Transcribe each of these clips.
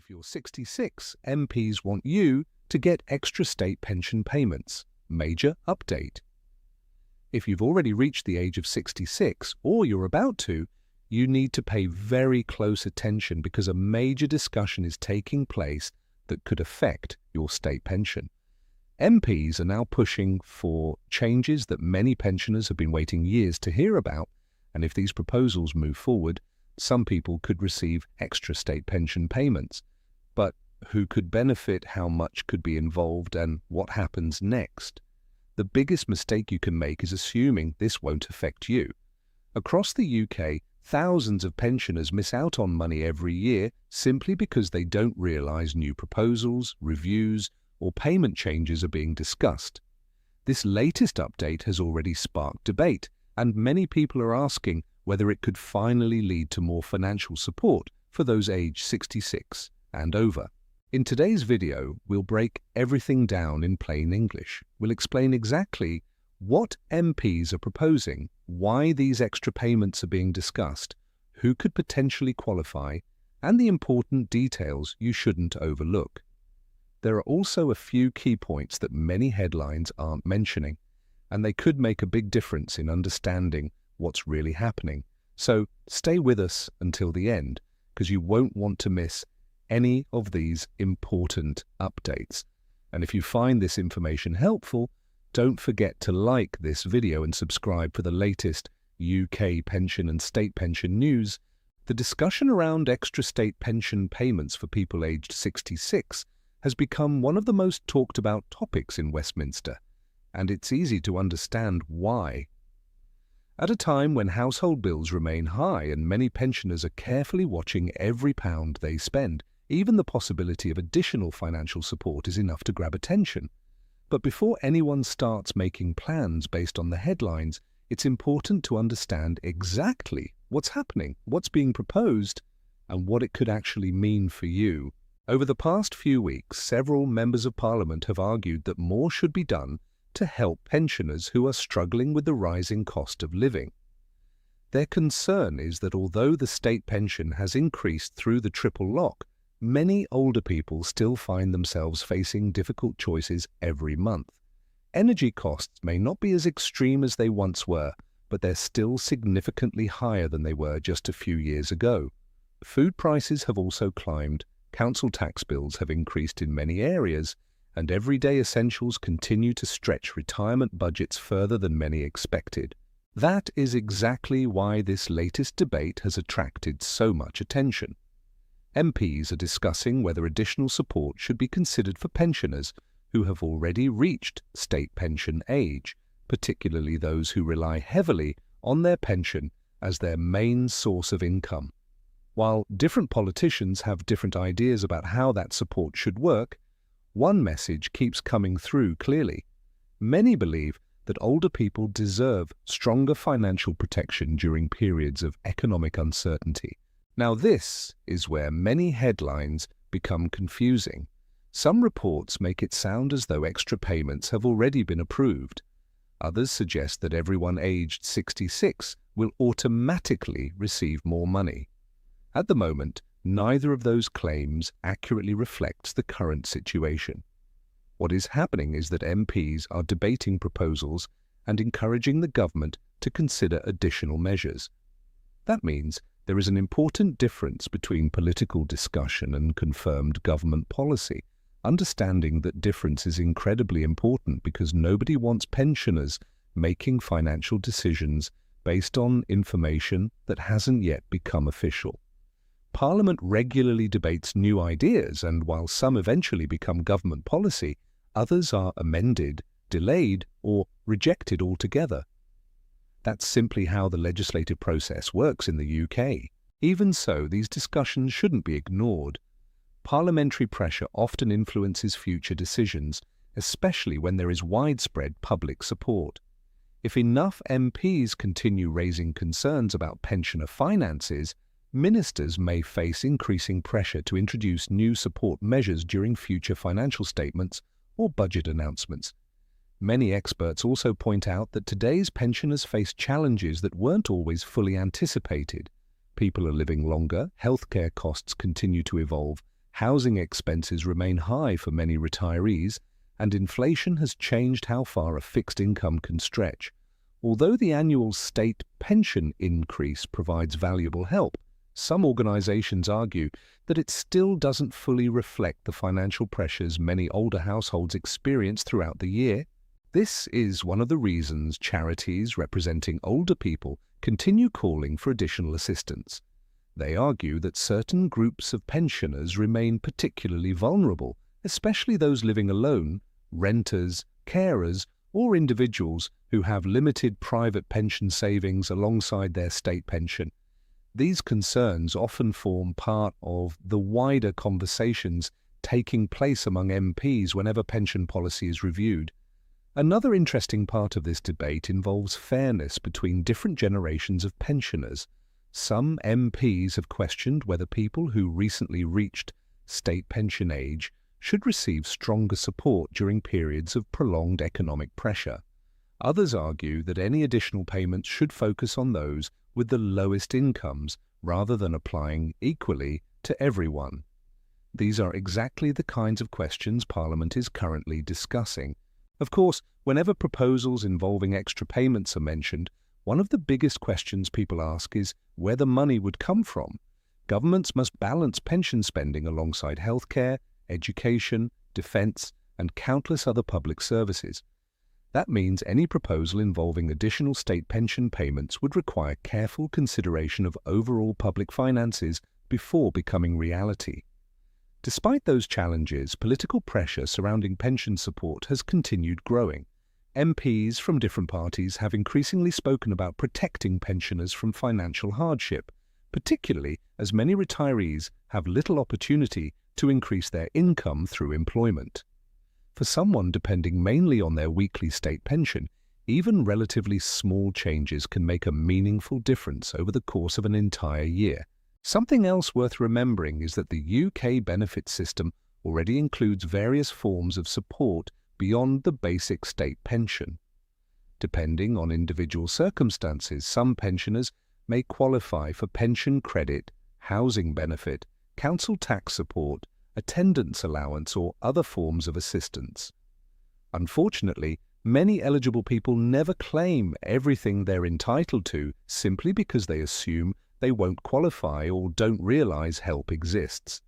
If you're 66, MPs want you to get extra state pension payments. Major update. If you've already reached the age of 66, or you're about to, you need to pay very close attention because a major discussion is taking place that could affect your state pension. MPs are now pushing for changes that many pensioners have been waiting years to hear about, and if these proposals move forward, some people could receive extra state pension payments. But who could benefit, how much could be involved, and what happens next? The biggest mistake you can make is assuming this won't affect you. Across the UK, thousands of pensioners miss out on money every year simply because they don't realise new proposals, reviews, or payment changes are being discussed. This latest update has already sparked debate, and many people are asking whether it could finally lead to more financial support for those aged 66 and over. In today's video, we'll break everything down in plain English. We'll explain exactly what MPs are proposing, why these extra payments are being discussed, who could potentially qualify, and the important details you shouldn't overlook. There are also a few key points that many headlines aren't mentioning, and they could make a big difference in understanding what's really happening. So stay with us until the end, because you won't want to miss any of these important updates. And if you find this information helpful, don't forget to like this video and subscribe for the latest UK pension and state pension news. The discussion around extra state pension payments for people aged 66 has become one of the most talked about topics in Westminster, and it's easy to understand why. At a time when household bills remain high and many pensioners are carefully watching every pound they spend, even the possibility of additional financial support is enough to grab attention. But before anyone starts making plans based on the headlines, it's important to understand exactly what's happening, what's being proposed, and what it could actually mean for you. Over the past few weeks, several members of Parliament have argued that more should be done to help pensioners who are struggling with the rising cost of living. Their concern is that although the state pension has increased through the triple lock, many older people still find themselves facing difficult choices every month. Energy costs may not be as extreme as they once were, but they're still significantly higher than they were just a few years ago. Food prices have also climbed, council tax bills have increased in many areas, and everyday essentials continue to stretch retirement budgets further than many expected. That is exactly why this latest debate has attracted so much attention. MPs are discussing whether additional support should be considered for pensioners who have already reached state pension age, particularly those who rely heavily on their pension as their main source of income. While different politicians have different ideas about how that support should work, one message keeps coming through clearly. Many believe that older people deserve stronger financial protection during periods of economic uncertainty. Now this is where many headlines become confusing. Some reports make it sound as though extra payments have already been approved. Others suggest that everyone aged 66 will automatically receive more money. At the moment, neither of those claims accurately reflects the current situation. What is happening is that MPs are debating proposals and encouraging the government to consider additional measures. That means there is an important difference between political discussion and confirmed government policy. Understanding that difference is incredibly important because nobody wants pensioners making financial decisions based on information that hasn't yet become official. Parliament regularly debates new ideas, and while some eventually become government policy, others are amended, delayed, or rejected altogether. That's simply how the legislative process works in the UK. Even so, these discussions shouldn't be ignored. Parliamentary pressure often influences future decisions, especially when there is widespread public support. If enough MPs continue raising concerns about pensioner finances, ministers may face increasing pressure to introduce new support measures during future financial statements or budget announcements. Many experts also point out that today's pensioners face challenges that weren't always fully anticipated. People are living longer, healthcare costs continue to evolve, Housing expenses remain high for many retirees, and inflation has changed how far a fixed income can stretch. Although the annual state pension increase provides valuable help, some organizations argue that it still doesn't fully reflect the financial pressures many older households experience throughout the year. This is one of the reasons charities representing older people continue calling for additional assistance. They argue that certain groups of pensioners remain particularly vulnerable, especially those living alone, renters, carers, or individuals who have limited private pension savings alongside their state pension. These concerns often form part of the wider conversations taking place among MPs whenever pension policy is reviewed. Another interesting part of this debate involves fairness between different generations of pensioners. Some MPs have questioned whether people who recently reached state pension age should receive stronger support during periods of prolonged economic pressure. Others argue that any additional payments should focus on those with the lowest incomes rather than applying equally to everyone. These are exactly the kinds of questions Parliament is currently discussing. Of course, whenever proposals involving extra payments are mentioned, one of the biggest questions people ask is where the money would come from. Governments must balance pension spending alongside healthcare, education, defence, and countless other public services. That means any proposal involving additional state pension payments would require careful consideration of overall public finances before becoming reality. Despite those challenges, political pressure surrounding pension support has continued growing. MPs from different parties have increasingly spoken about protecting pensioners from financial hardship, particularly as many retirees have little opportunity to increase their income through employment. For someone depending mainly on their weekly state pension, even relatively small changes can make a meaningful difference over the course of an entire year. Something else worth remembering is that the UK benefit system already includes various forms of support beyond the basic state pension. Depending on individual circumstances, some pensioners may qualify for pension credit, housing benefit, council tax support, attendance allowance, or other forms of assistance. Unfortunately, many eligible people never claim everything they're entitled to simply because they assume they won't qualify or don't realize help exists.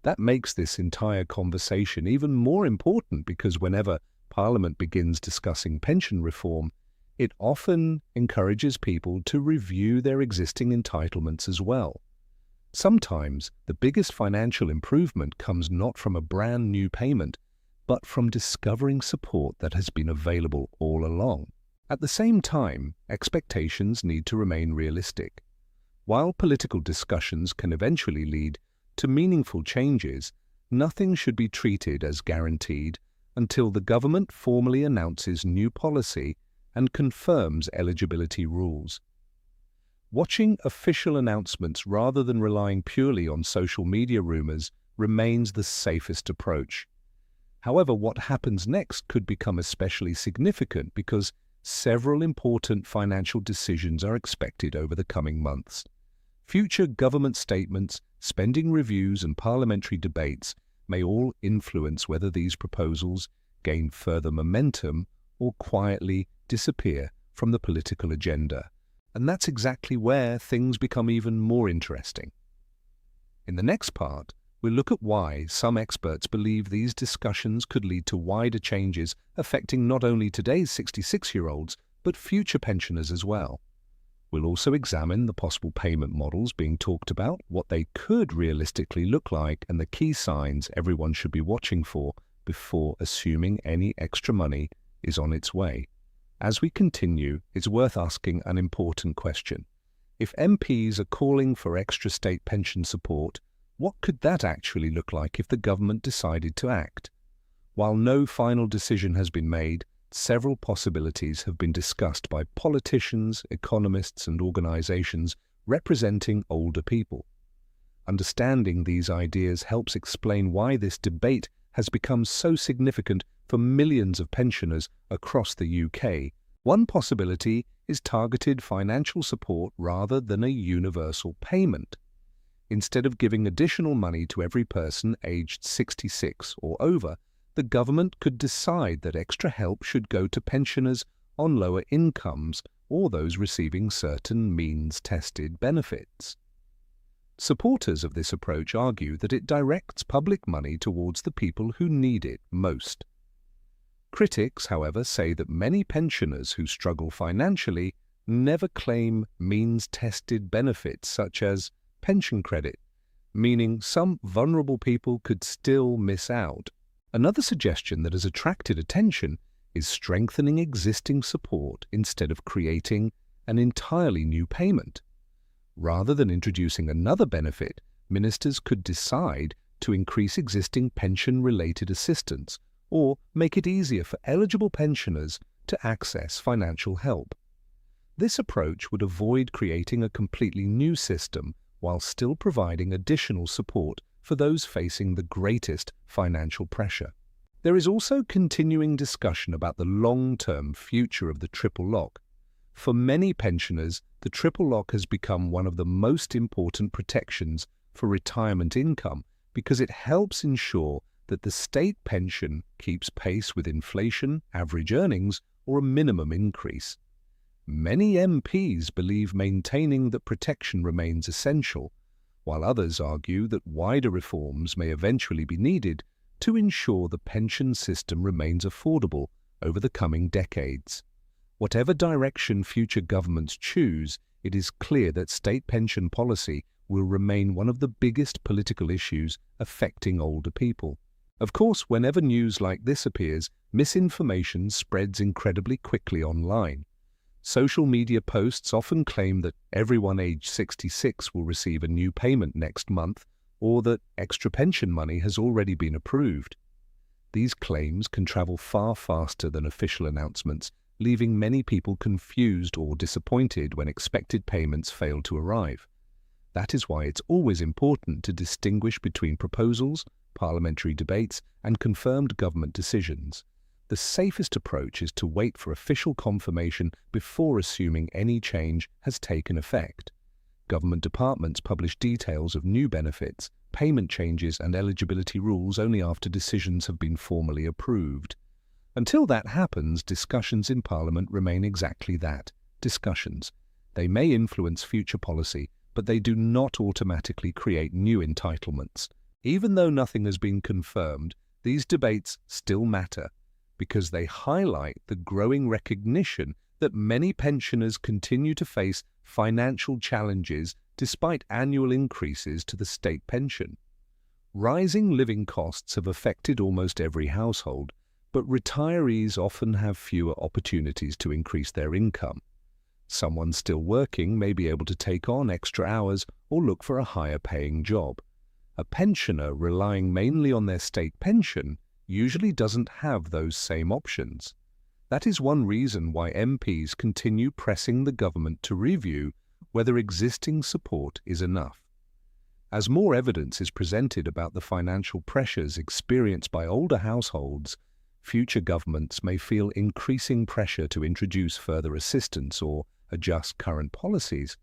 That makes this entire conversation even more important because whenever Parliament begins discussing pension reform, it often encourages people to review their existing entitlements as well. Sometimes the biggest financial improvement comes not from a brand new payment, but from discovering support that has been available all along. At the same time, expectations need to remain realistic. While political discussions can eventually lead to meaningful changes, nothing should be treated as guaranteed until the government formally announces new policy and confirms eligibility rules. Watching official announcements rather than relying purely on social media rumors remains the safest approach. However, what happens next could become especially significant because several important financial decisions are expected over the coming months. Future government statements, spending reviews, and parliamentary debates may all influence whether these proposals gain further momentum or quietly disappear from the political agenda. And that's exactly where things become even more interesting. In the next part, we'll look at why some experts believe these discussions could lead to wider changes affecting not only today's 66-year-olds, but future pensioners as well. We'll also examine the possible payment models being talked about, what they could realistically look like, and the key signs everyone should be watching for before assuming any extra money is on its way. As we continue, it's worth asking an important question. If MPs are calling for extra state pension support, what could that actually look like if the government decided to act? While no final decision has been made, several possibilities have been discussed by politicians, economists, and organizations representing older people. Understanding these ideas helps explain why this debate has become so significant for millions of pensioners across the UK. One possibility is targeted financial support rather than a universal payment. Instead of giving additional money to every person aged 66 or over, the government could decide that extra help should go to pensioners on lower incomes or those receiving certain means-tested benefits. Supporters of this approach argue that it directs public money towards the people who need it most. Critics, however, say that many pensioners who struggle financially never claim means-tested benefits such as pension credit, meaning some vulnerable people could still miss out. Another suggestion that has attracted attention is strengthening existing support instead of creating an entirely new payment. Rather than introducing another benefit, ministers could decide to increase existing pension-related assistance or make it easier for eligible pensioners to access financial help. This approach would avoid creating a completely new system while still providing additional support for those facing the greatest financial pressure. There is also continuing discussion about the long-term future of the triple lock. For many pensioners, the triple lock has become one of the most important protections for retirement income because it helps ensure that the state pension keeps pace with inflation, average earnings, or a minimum increase. Many MPs believe maintaining that protection remains essential, while others argue that wider reforms may eventually be needed to ensure the pension system remains affordable over the coming decades. Whatever direction future governments choose, it is clear that state pension policy will remain one of the biggest political issues affecting older people. Of course, whenever news like this appears, misinformation spreads incredibly quickly online. Social media posts often claim that everyone aged 66 will receive a new payment next month or that extra pension money has already been approved. These claims can travel far faster than official announcements, leaving many people confused or disappointed when expected payments fail to arrive. That is why it's always important to distinguish between proposals, parliamentary debates, and confirmed government decisions. The safest approach is to wait for official confirmation before assuming any change has taken effect. Government departments publish details of new benefits, payment changes, and eligibility rules only after decisions have been formally approved. Until that happens, discussions in Parliament remain exactly that, discussions. They may influence future policy, but they do not automatically create new entitlements. Even though nothing has been confirmed, these debates still matter, because they highlight the growing recognition that many pensioners continue to face financial challenges despite annual increases to the state pension. Rising living costs have affected almost every household, but retirees often have fewer opportunities to increase their income. Someone still working may be able to take on extra hours or look for a higher-paying job. A pensioner relying mainly on their state pension usually doesn't have those same options. That is one reason why MPs continue pressing the government to review whether existing support is enough. As more evidence is presented about the financial pressures experienced by older households, future governments may feel increasing pressure to introduce further assistance or adjust current policies.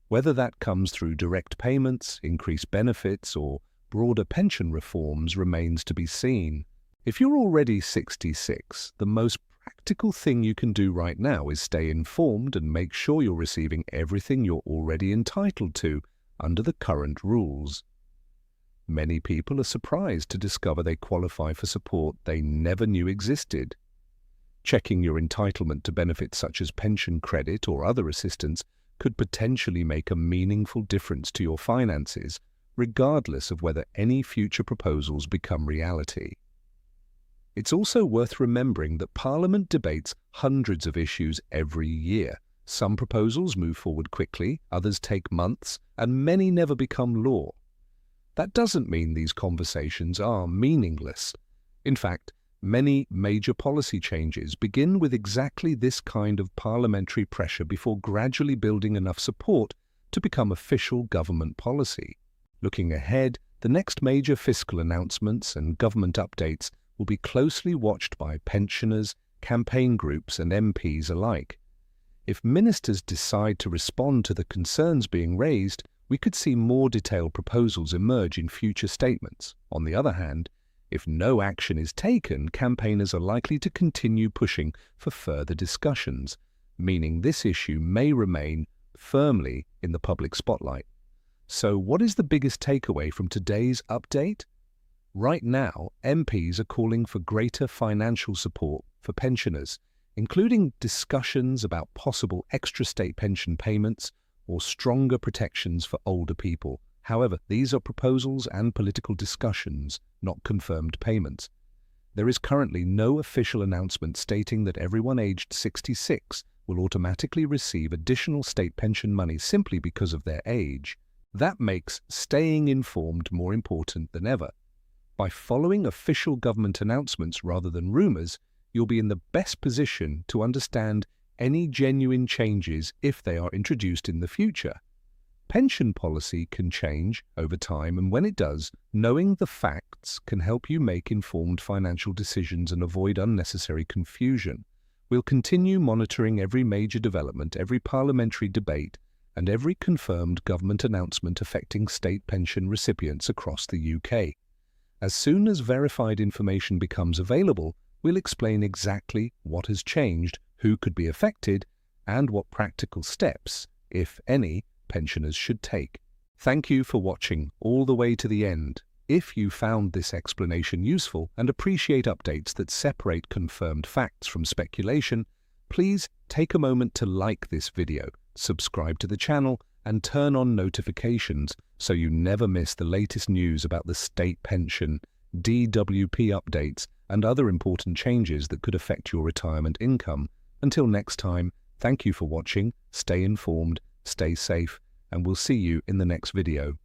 Whether that comes through direct payments, increased benefits, or broader pension reforms remains to be seen. If you're already 66, the most practical thing you can do right now is stay informed and make sure you're receiving everything you're already entitled to under the current rules. Many people are surprised to discover they qualify for support they never knew existed. Checking your entitlement to benefits such as pension credit or other assistance could potentially make a meaningful difference to your finances, regardless of whether any future proposals become reality. It's also worth remembering that Parliament debates hundreds of issues every year. Some proposals move forward quickly, others take months, and many never become law. That doesn't mean these conversations are meaningless. In fact, many major policy changes begin with exactly this kind of parliamentary pressure before gradually building enough support to become official government policy. Looking ahead, the next major fiscal announcements and government updates will be closely watched by pensioners, campaign groups, and MPs alike. If ministers decide to respond to the concerns being raised, we could see more detailed proposals emerge in future statements. On the other hand, if no action is taken, campaigners are likely to continue pushing for further discussions, meaning this issue may remain firmly in the public spotlight. So what is the biggest takeaway from today's update? Right now, MPs are calling for greater financial support for pensioners, including discussions about possible extra state pension payments or stronger protections for older people. However, these are proposals and political discussions, not confirmed payments. There is currently no official announcement stating that everyone aged 66 will automatically receive additional state pension money simply because of their age. That makes staying informed more important than ever. By following official government announcements rather than rumours, you'll be in the best position to understand any genuine changes if they are introduced in the future. Pension policy can change over time, and when it does, knowing the facts can help you make informed financial decisions and avoid unnecessary confusion. We'll continue monitoring every major development, every parliamentary debate, and every confirmed government announcement affecting state pension recipients across the UK. As soon as verified information becomes available, we'll explain exactly what has changed, who could be affected, and what practical steps, if any, pensioners should take. Thank you for watching all the way to the end. If you found this explanation useful and appreciate updates that separate confirmed facts from speculation, please take a moment to like this video, subscribe to the channel, and turn on notifications so you never miss the latest news about the state pension, DWP updates, and other important changes that could affect your retirement income. Until next time, thank you for watching, stay informed, stay safe, and we'll see you in the next video.